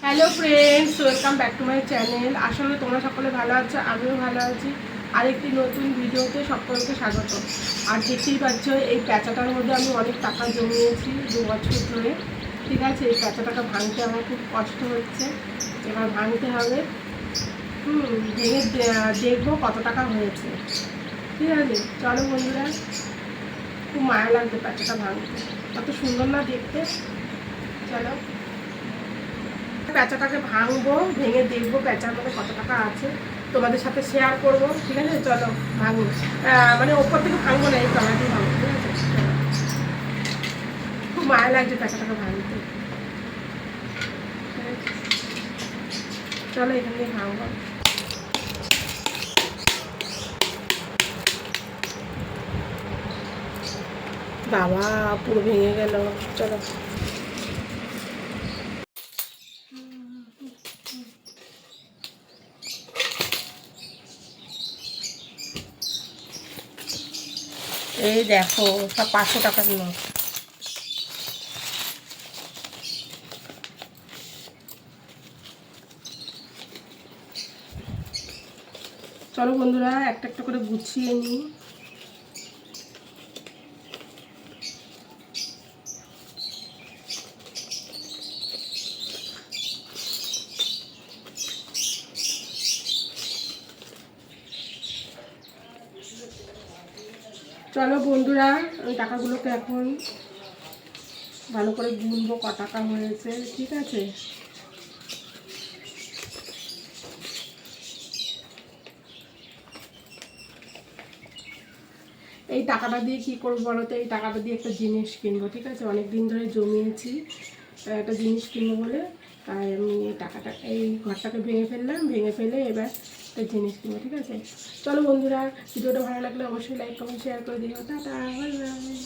Hello friends, welcome back to my channel. আসলে তোমরা সকলে ভালো আছো, আমিও ভালো আছি। আরেকটি নতুন ভিডিওতে সকলকে স্বাগত। আর দেখতেই পাচ্ছ, এই প্যাঁচাটার মধ্যে আমি অনেক টাকা জমিয়েছি 2 বছর ধরে। ঠিক আছে, এই প্যাঁচাটাকে ভাঙতে আমার খুব কষ্ট হচ্ছে। এবার ভাঙতে হবে। ভেঙে দেখবো কত টাকা হয়েছে। ঠিক আছে, চলো বন্ধুরা। খুব মায়া লাগবে প্যাঁচাটা ভাঙতে, কত সুন্দর না দেখতে। চলো প্যাঁচাটাকে ভাঙবো, ভেঙে দেখবো প্যাঁচার মধ্যে কত টাকা আছে, তোমাদের সাথে শেয়ার করবো। ঠিক আছে, চলো ভাঙবো। মানে ওপর থেকে ভাঙবো না, এই তলাতেই ভাঙবো। ঠিক আছে, খুব মায়া লাগছে প্যাঁচাটাকে ভাঙতে। চলো এখান থেকে ভাঙবো। বাবা, পুরো ভেঙে গেল। চলো এই দেখো, সব 500 টাকার নোট। চলো বন্ধুরা, একটা একটা করে গুছিয়ে নিই। চলো বন্ধুরা, ওই টাকাগুলোকে এখন ভালো করে গুনবো, ক টাকা হয়েছে। ঠিক আছে, এই টাকাটা দিয়ে কী করবো বলো তো? এই টাকাটা দিয়ে একটা জিনিস কিনবো। ঠিক আছে, অনেক দিন ধরে জমিয়েছি, একটা জিনিস কিনবো বলে। তাই আমি এই টাকাটা, এই ঘরটাকে ভেঙে ফেললাম, ভেঙে ফেলে এবার একটা জিনিস কিনবো। ঠিক আছে, চলো বন্ধুরা, ভিডিওটা ভালো লাগলে অবশ্যই লাইক কমেন্ট শেয়ার করে দিও। Tata, bye bye.